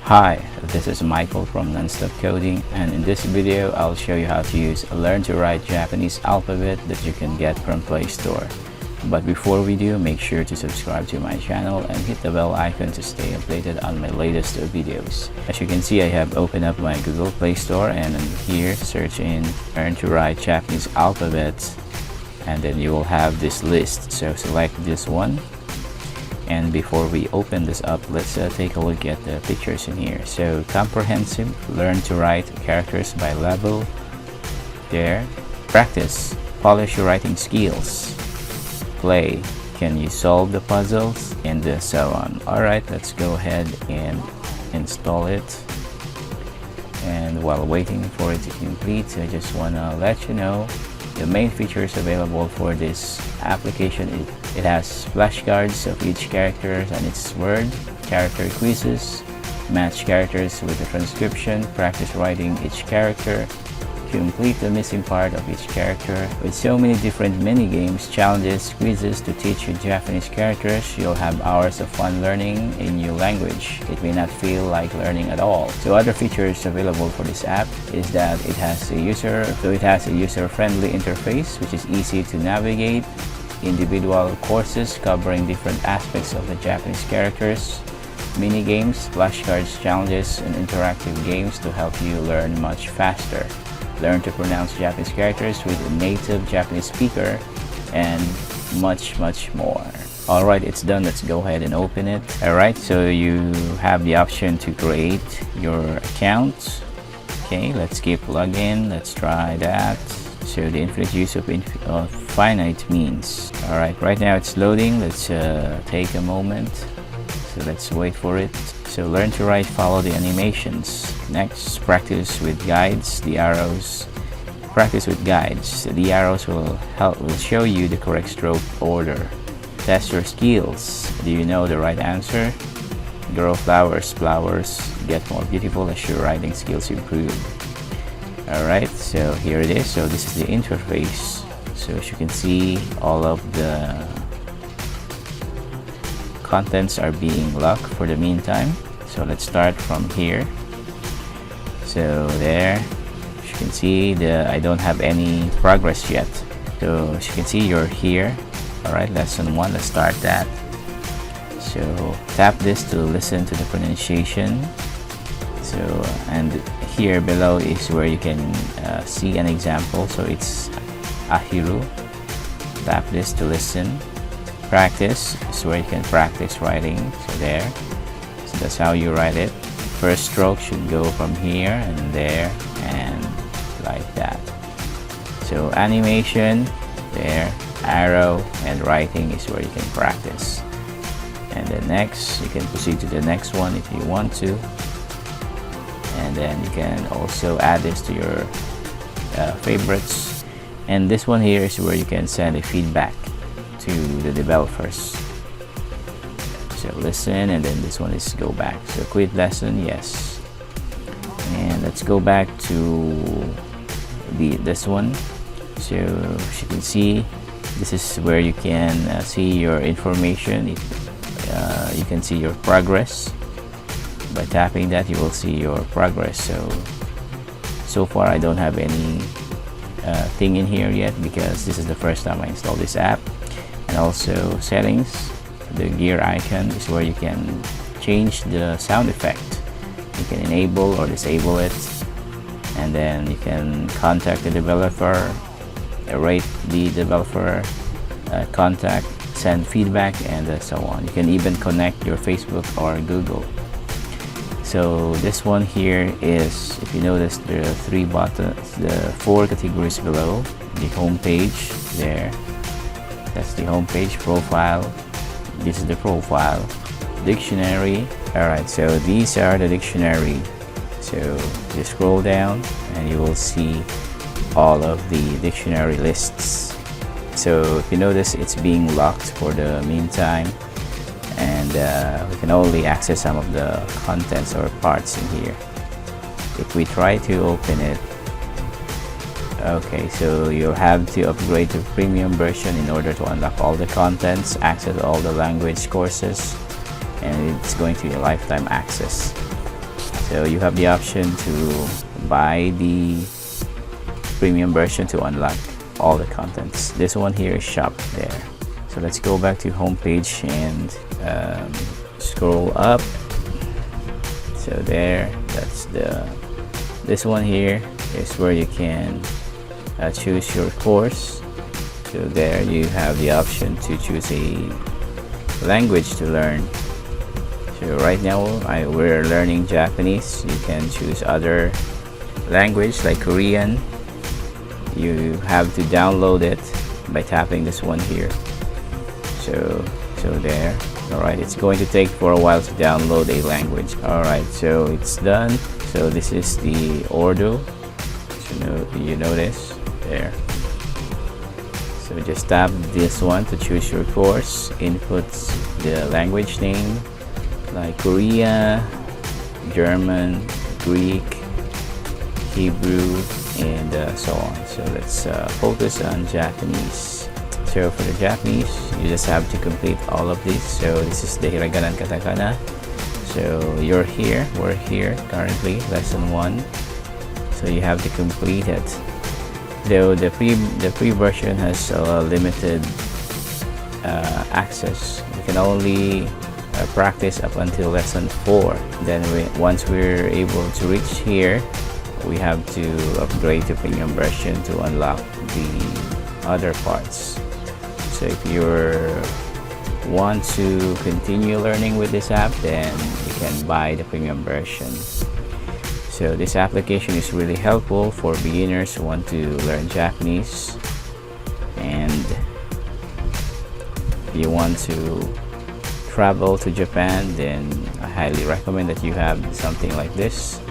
Hi, this is Michael from Nonstop Coding, and in this video I'll show you how to use a learn to write Japanese alphabet that you can get from Play Store. But before we do, make sure to subscribe to my channel and hit the bell icon to stay updated on my latest videos. As you can see, I have opened up my Google Play Store, and here search in learn to write Japanese alphabet, and then you will have this list. So select this one. And before we open this up, let's take a look at the pictures in here. So comprehensive, learn to write characters by level. There. Practice, polish your writing skills. Play, can you solve the puzzles? And so on. Alright, let's go ahead and install it. And while waiting for it to complete, I just want to let you know the main features available for this application. It has flashcards of each character and its word, character quizzes, match characters with the transcription, practice writing each character, complete the missing part of each character. With so many different mini games, challenges, quizzes to teach you Japanese characters, you'll have hours of fun learning a new language. It may not feel like learning at all. So other features available for this app is that it has a user-friendly interface which is easy to navigate, individual courses covering different aspects of the Japanese characters, mini games, flashcards, challenges, and interactive games to help you learn much faster. Learn to pronounce Japanese characters with a native Japanese speaker, and much more. Alright, it's done. Let's go ahead and open it. Alright, so you have the option to create your account. Okay, let's keep login. Let's try that. So the infinite use of finite means. Alright, right now it's loading. Let's take a moment. So let's wait for it. So learn to write, follow the animations. Next, practice with guides, the arrows. Practice with guides. The arrows will show you the correct stroke order. Test your skills. Do you know the right answer? Grow flowers. Flowers get more beautiful as your writing skills improve. Alright, so here it is. So this is the interface. So as you can see, all of the contents are being locked for the meantime. So let's start from here. So there, as you can see, I don't have any progress yet. So as you can see, you're here. Alright, lesson 1, let's start that. So tap this to listen to the pronunciation. So and here below is where you can see an example. So it's ahiru. Tap this to listen. Practice is where you can practice writing. So there. So that's how you write it. First stroke should go from here and there and like that. So animation, there, arrow, and writing is where you can practice. And then next, you can proceed to the next one if you want to. And then you can also add this to your favorites. And this one here is where you can send a feedback to the developers. So listen, and then this one is go back. So quit lesson, yes. And let's go back to this one. So as you can see, this is where you can see your information. You can see your progress. By tapping that, you will see your progress. So far I don't have any thing in here yet because this is the first time I installed this app. And also settings, the gear icon is where you can change the sound effect. You can enable or disable it, and then you can contact the developer, rate the developer, contact, send feedback, and so on. You can even connect your Facebook or Google. So this one here is, if you notice, there are 3 buttons, the 4 categories below. The home page there. That's the home page. Profile. This is the profile. Dictionary. Alright, so these are the dictionary. So you scroll down and you will see all of the dictionary lists. So if you notice, it's being locked for the meantime, and we can only access some of the contents or parts in here. If we try to open it, okay, so you'll have to upgrade to premium version in order to unlock all the contents, access all the language courses, and it's going to be a lifetime access. So you have the option to buy the premium version to unlock all the contents. This one here is shop there. So let's go back to homepage and scroll up. So there, that's this one here is where you can choose your course. So there you have the option to choose a language to learn. So right now we're learning Japanese. You can choose other language like Korean. You have to download it by tapping this one here. So there. Alright, it's going to take for a while to download a language. Alright, so it's done. So this is the Urdu. So you notice there. So just tap this one to choose your course. Input the language name like Korea, German, Greek, Hebrew, and so on. So let's focus on Japanese. So for the Japanese, you just have to complete all of these. So this is the Hiragana Katakana. So we're here currently, lesson 1. So you have to complete it. Though the free version has limited access. You can only practice up until lesson 4. Then once we're able to reach here, we have to upgrade to premium version to unlock the other parts. So if you want to continue learning with this app, then you can buy the premium version. So this application is really helpful for beginners who want to learn Japanese, and if you want to travel to Japan, then I highly recommend that you have something like this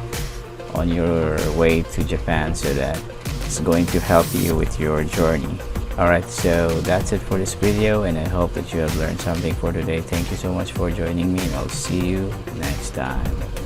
on your way to Japan, so that it's going to help you with your journey. Alright, so that's it for this video, and I hope that you have learned something for today. Thank you so much for joining me, and I'll see you next time.